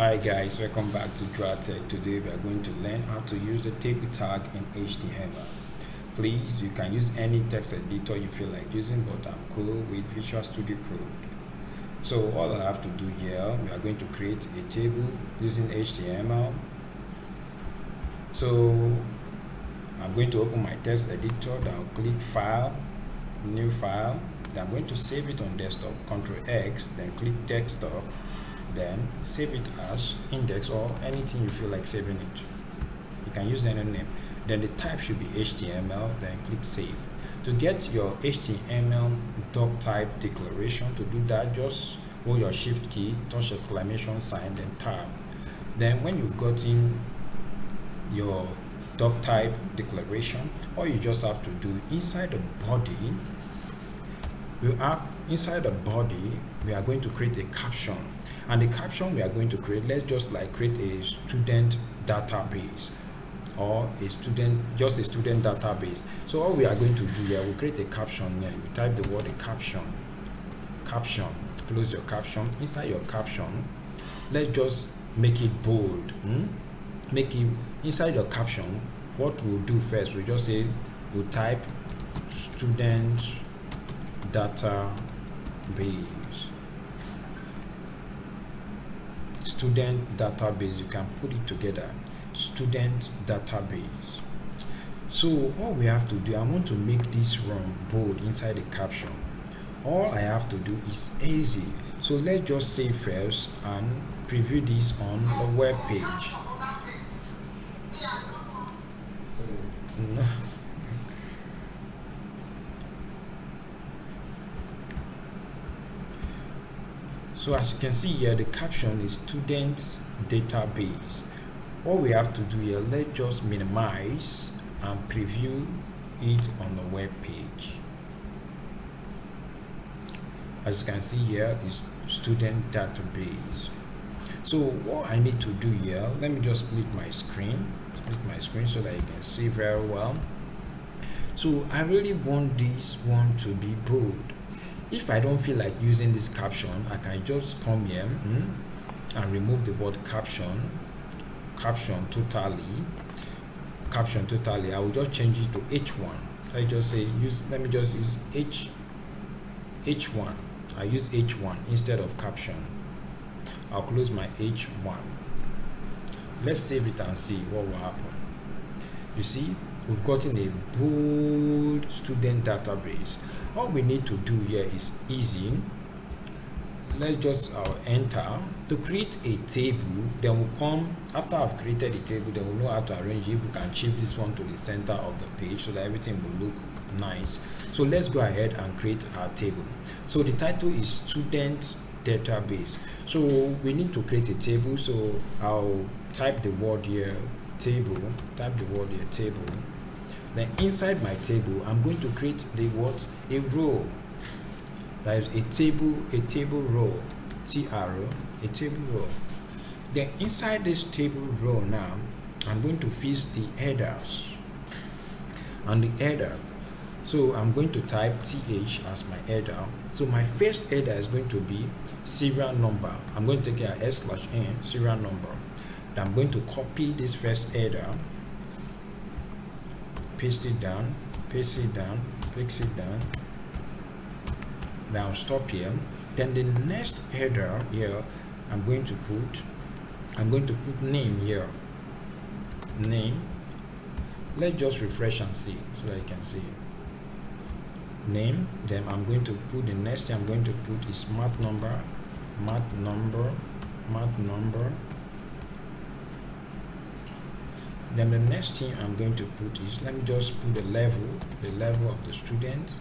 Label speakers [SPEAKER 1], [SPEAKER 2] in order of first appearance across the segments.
[SPEAKER 1] Hi guys, welcome back to Doctype. Today we are going to learn how to use the table tag in HTML. Please, you can use any text editor you feel like using, but I'm cool with Visual Studio Code. So all I have to do here, we are going to create a table using HTML. So I'm going to open my text editor. Then I'll click File, New File. Then I'm going to save it on desktop. Ctrl X, then click Desktop. Then save it as index or anything you feel like saving it. You can use any name. Then the type should be HTML. Then click Save. To get your HTML Doctype declaration, to do that, just hold your Shift key, touch exclamation sign, then tab. Then when you've gotten your Doctype declaration, all you just have to do inside the body, we are going to create a caption. And the caption we are going to create, let's just like create a student database or just a student database. So all we are going to do here, we'll create a caption here. You type the word caption, close your caption. Inside your caption, let's just make it bold. Make it inside your caption. What we'll do first, we'll just say, we'll type student database. Student database, you can put it together, student database. So all we have to do, I want to make this run bold inside the caption. All I have to do is easy. So let's just save first and preview this on the web page. So as you can see here, the caption is student database. All we have to do here, let's just minimize and preview it on the web page. As you can see here is student database. So what I need to do here, let me just split my screen so that you can see very well. So I really want this one to be bold. If I don't feel like using this caption, I can just come here and remove the word caption totally. I will just change it to H1. I just say let me just use H1. I use H1 instead of caption. I'll close my H1. Let's save it and see what will happen. You see, we've gotten a bold student database. All we need to do here is easy. Let's just enter to create a table. Then we'll come after I've created a table, then we'll know how to arrange it. We can shift this one to the center of the page so that everything will look nice. So let's go ahead and create our table. So the title is student database. So we need to create a table. So I'll type the word here table. Table. Then inside my table, I'm going to create a row. That is a table row, a table row. Then inside this table row now, I'm going to fix the headers. And the header, so I'm going to type th as my header. So my first header is going to be serial number. I'm going to take a /n serial number. Then I'm going to copy this first header, paste it down, fix it down. Now stop here. Then the next header here, I'm going to put name here. Name. Let's just refresh and see so that you can see. Name. Then I'm going to put the next thing I'm going to put is math number. Then the next thing I'm going to put is, let me just put the level of the student.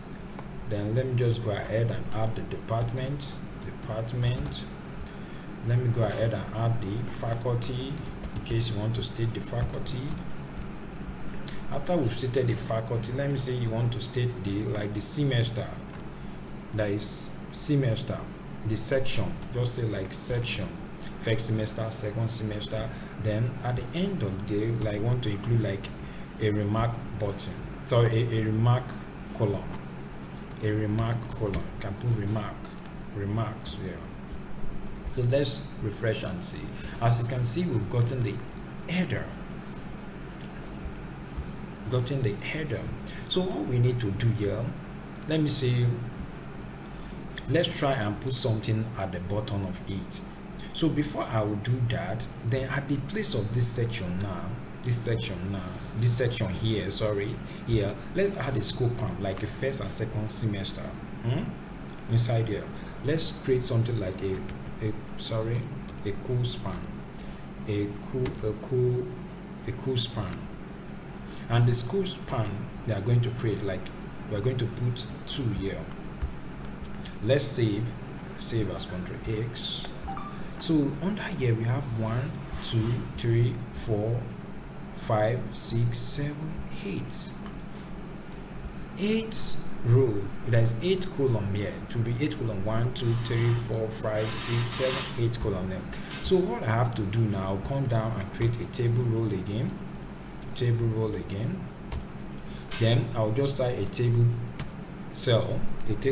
[SPEAKER 1] Then let me just go ahead and add the department. Let me go ahead and add the faculty in case you want to state the faculty. After we've stated the faculty, let me say you want to state the semester. That is semester. The section, just say like section. First semester, second semester. Then at the end of the day, like want to include like a remark button. So a remark column. You can put remarks here. So let's refresh and see. As you can see, we've gotten the header. So all we need to do here, let me say, let's try and put something at the bottom of it. So before I will do that, then at the place of this section here, let's add a COLSPAN like a first and second semester. Inside here, let's create something like a COLSPAN, a COLSPAN. And this COLSPAN they are going to create, like, we are going to put 2 here. Let's save as Ctrl X. So under here we have 1 2 3 4 5 6 7 8 row. There's 8 column here. It will be 8 column, 1 2 3 4 5 6 7 8 column there. So what I have to do now, come down and create a table role again. Then I'll just start a table cell. Let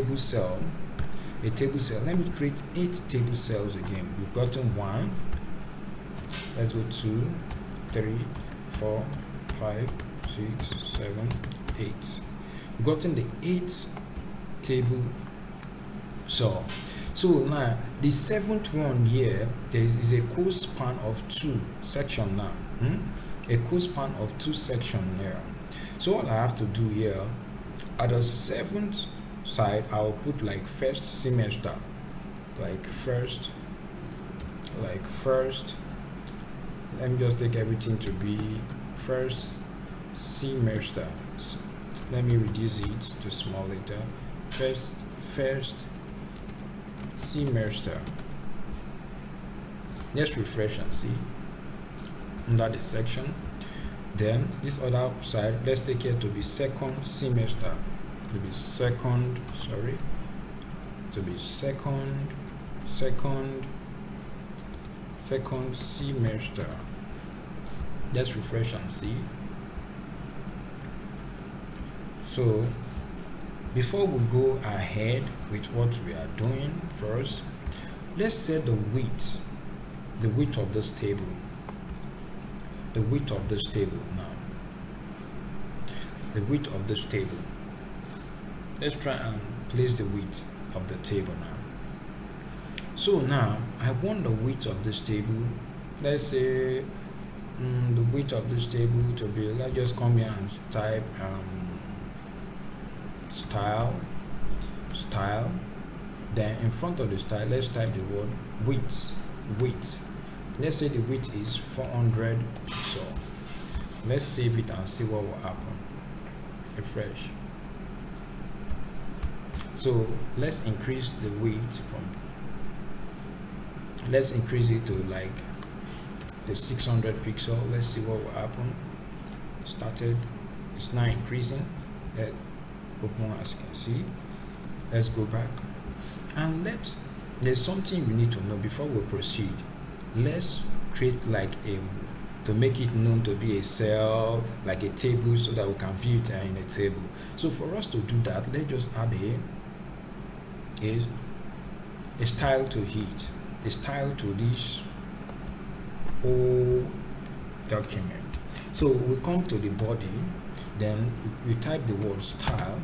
[SPEAKER 1] me create 8 table cells again. We've gotten 1. Let's go 2 3 4 5 6 7 8. We've gotten the 8 table cell. So now the 7th one here, there is a COLSPAN of 2 section now. A COLSPAN of 2 section here. So what I have to do here, at the 7th side, I'll put like first semester, like first. Let me just take everything to be first semester. So let me reduce it to small letter. First semester. Let's refresh and see under the section. Then this other side, let's take it to be second semester. To be second semester. Let's refresh and see. So before we go ahead with what we are doing first, let's set the width of this table. The width of this table now. Let's try and place the width of the table now. So now I want the width of this table. Let's say the width of this table to be, let's just come here and type style. Then in front of the style, let's type the word width. Let's say the width is 400 pixel. Let's save it and see what will happen. Refresh. So let's increase the width let's increase it to like the 600 pixel. Let's see what will happen. Started, it's now increasing. Let's open, as you can see. Let's go back and there's something we need to know before we proceed. Let's create like to make it known to be a cell, like a table, so that we can view it in a table. So for us to do that, let's just add a style to it, a style to this whole document. So we come to the body, then we type the word style.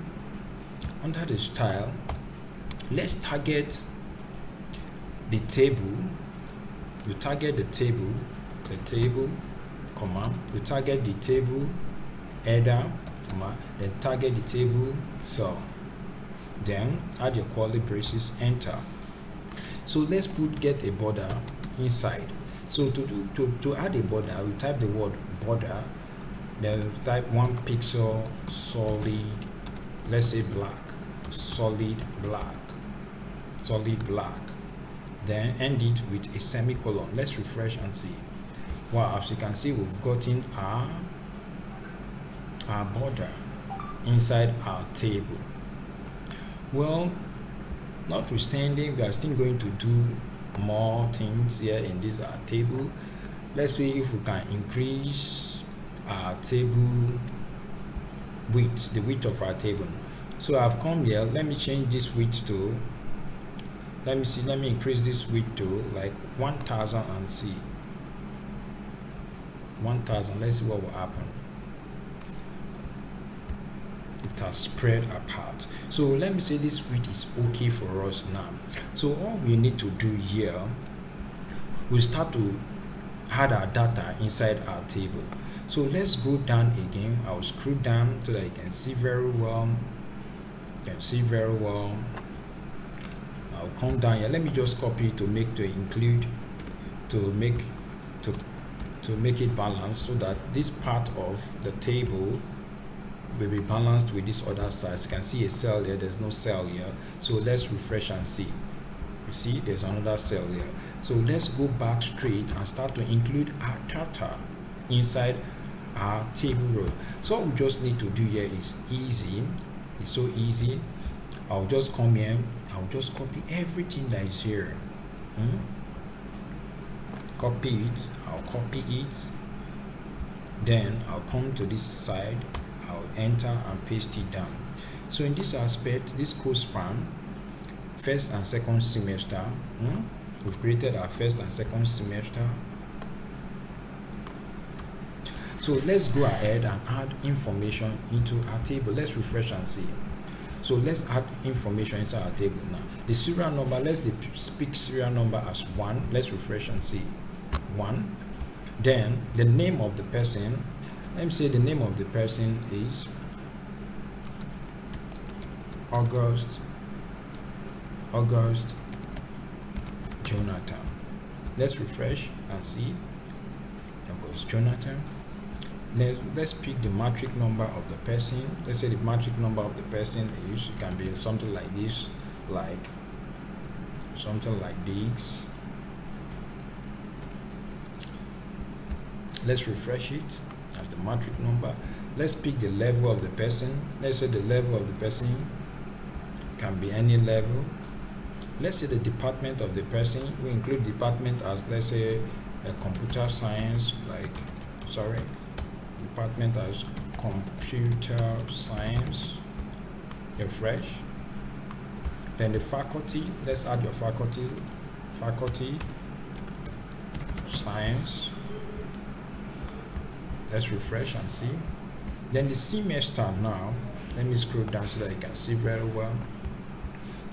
[SPEAKER 1] Under the style, let's target the table. We target the table, comma, we target the table header, comma, then target the table cell. Then add your curly braces, enter. So let's get a border inside. So to add a border, we type the word border, then type 1 pixel solid, let's say black, solid black. Then end it with a semicolon. Let's refresh and see. Wow, as you can see, we've gotten our border inside our table. Well, notwithstanding, we are still going to do more things here in this table. Let's see if we can increase our table width, the width of our table. So I've come here, let me change this width to let me see, let me increase this width to like 1000 and see 1000. Let's see what will happen. It has spread apart. So let me say this width is okay for us now. So all we need to do here, we start to add our data inside our table. So let's go down again. I'll scroll down so that you can see very well. You can see very well. I'll come down here. Let me just copy to make it balanced, so that this part of the table will be balanced with this other side. So you can see a cell here. There's no cell here. So let's refresh and see. You see, there's another cell here. So let's go back straight and start to include our data inside our table row. So what we just need to do here is easy. It's so easy. I'll just come here. I'll just copy everything that is here. Copy it. I'll copy it. Then I'll come to this side. I'll enter and paste it down. So in this aspect, this COLSPAN, first and second semester, we've created our first and second semester. So let's go ahead and add information into our table. Let's refresh and see. So let's add information inside our table now. The serial number, let's pick serial number as 1. Let's refresh and see. 1. Then the name of the person, let me say the name of the person is August Jonathan. Let's refresh and see. August Jonathan. Let's pick the matric number of the person. Let's say the matric number of the person is, it can be something like this, like something like this. Let's refresh it as the matric number. Let's pick the level of the person. Let's say the level of the person can be any level. Let's say the department of the person. We include department as, let's say, a computer science, department as computer science. Refresh. Then the faculty, let's add your faculty science. Let's refresh and see. Then the semester now, let me scroll down so that you can see very well.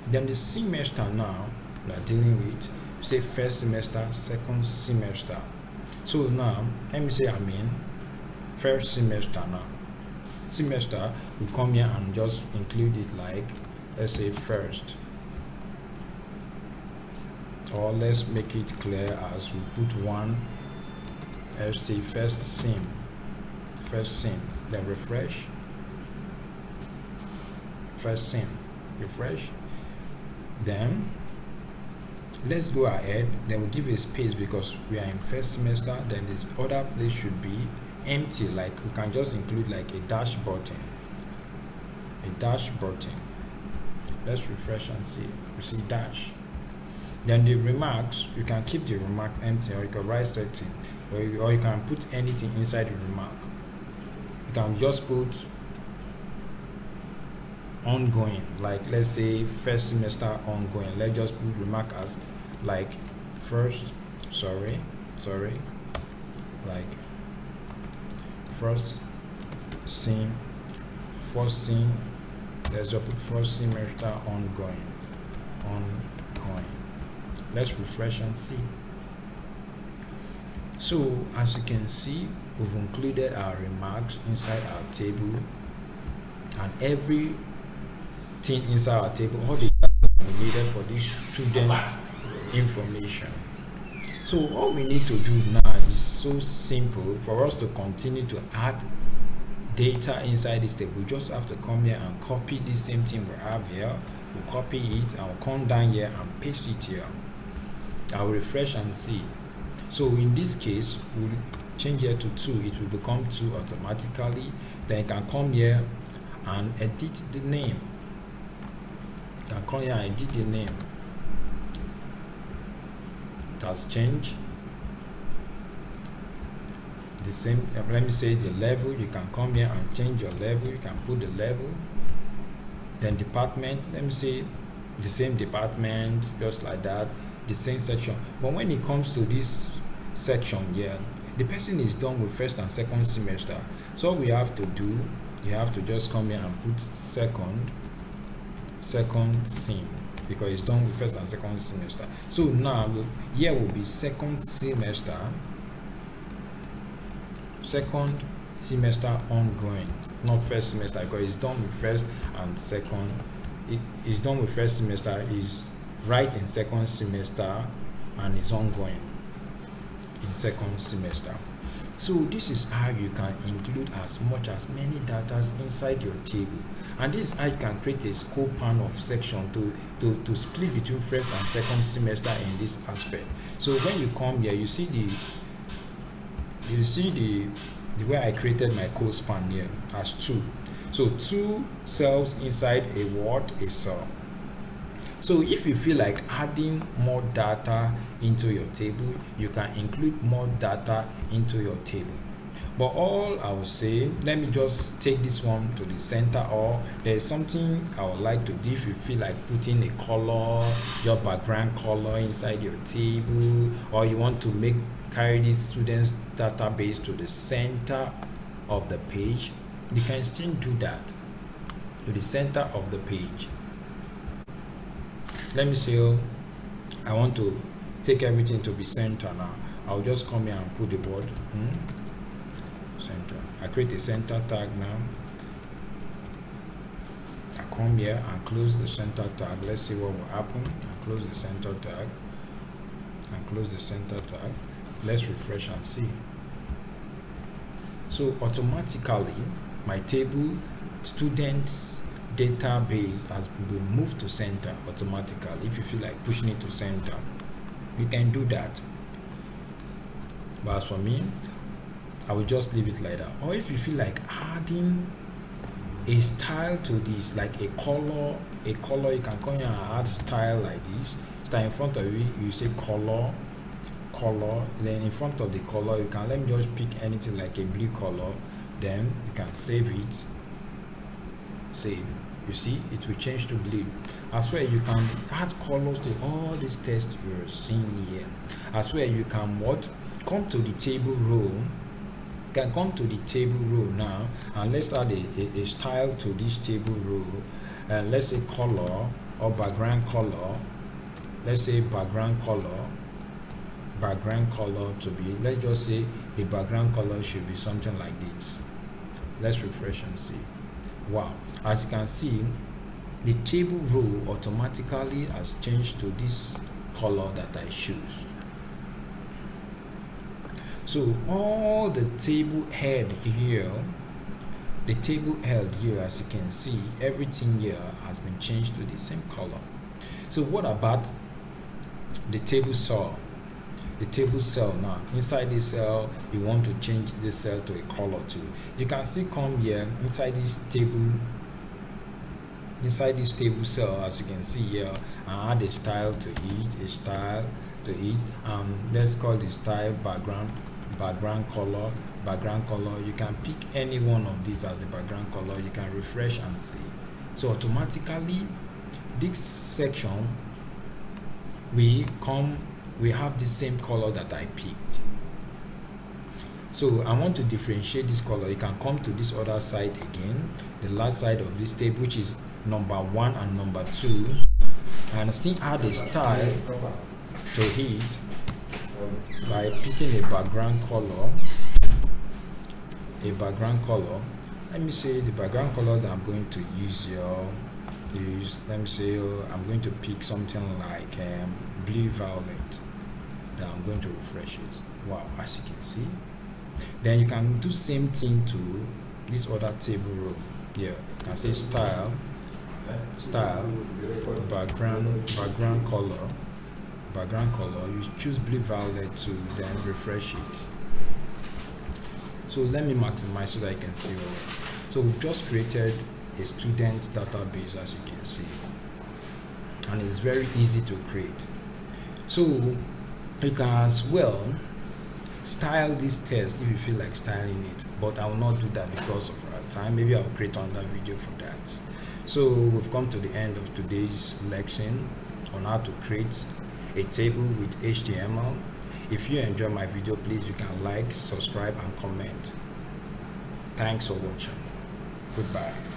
[SPEAKER 1] Then the semester now we are dealing with, say first semester, second semester. So now let me say I'm in first semester now. Semester, we come here and just include it like, let's say first, or let's make it clear as we put 1. Let's say first sim, then refresh. First sim, refresh. Then let's go ahead, then we'll give a space because we are in first semester. Then this other place should be empty, like we can just include like a dash button. Let's refresh and see. You see dash. Then the remarks, you can keep the remark empty, or you can write setting, or you can put anything inside the remark. You can just put ongoing, like let's say first semester ongoing. Let's just put remark as like first, like first sim. Let's just put first semester ongoing. Let's refresh and see. So as you can see, we've included our remarks inside our table, and everything inside our table, all the data needed for this student's information. So all we need to do now is so simple. For us to continue to add data inside this table, we just have to come here and copy the same thing we have here. We'll copy it and we'll come down here and paste it here. I'll refresh and see. So in this case, we'll change here to 2. It will become 2 automatically. Then you can come here and edit the name. You can come here and edit the name. It has changed. The same, let me say the level. You can come here and change your level. You can put the level. Then department, let me say the same department, just like that, the same section. But when it comes to this section here, the person is done with first and second semester. So all we have to do, you have to just come here and put second sem, because it's done with first and second semester. So now here will be second semester ongoing, not first semester, because it's done with first and second. It's done with first semester, is right in second semester, and it's ongoing in second semester. So this is how you can include as many data inside your table, and this is how you can create a COLSPAN of section to split between first and second semester in this aspect. So when you come here, you see the way I created my COLSPAN here as 2. So 2 cells inside a cell. So if you feel like adding more data into your table, you can include more data into your table. But all I will say, let me just take this one to the center, or there's something I would like to do. If you feel like putting a color, your background color inside your table, or you want to carry this student's database to the center of the page, you can still do that to the center of the page. Let me say I want to take everything to be center now. I'll just come here and put the word center. I create a center tag now. I come here and close the center tag. Let's see what will happen. I close the center tag and close the center tag. Let's refresh and see. So automatically my table students database has been moved to center automatically. If you feel like pushing it to center, you can do that. But as for me, I will just leave it like that. Or if you feel like adding a style to this, like a color, you can come here and add style like this. Style in front of you, you say color, then in front of the color you can, let me just pick anything like a blue color, then you can save it. Save. You see, it will change to blue. As well, you can add colors to all these tests you're seeing here. As well, you can come to the table row. You can come to the table row now, and let's add a style to this table row. And let's say color or background color. Let's say background color to be, let's just say the background color should be something like this. Let's refresh and see. Wow, as you can see, the table row automatically has changed to this color that I chose. So all the table head here, as you can see, everything here has been changed to the same color. So what about the table cell? The table cell now, inside this cell, you want to change this cell to a color too. You can still come here inside this table cell, as you can see here, and add a style to it. Let's call the style background color. You can pick any one of these as the background color. You can refresh and see. So automatically this section we have the same color that I picked. So I want to differentiate this color. You can come to this other side again, the last side of this table, which is number 1 and number 2, and still add a style to it by picking a background color. Let me say the background color that I'm going to use here is, let me say I'm going to pick something like blue violet. Then I'm going to refresh it. Wow, as you can see. Then you can do same thing to this other table row here. You can say style background color. You choose blue violet to then refresh it. So let me maximize so that I can see all. So we've just created a student database, as you can see, and it's very easy to create. So you can as well style this test if you feel like styling it, but I will not do that because of our time. Maybe I'll create another video for that. So we've come to the end of today's lesson on how to create a table with HTML. If you enjoy my video, please you can like, subscribe and comment. Thanks for watching. Goodbye.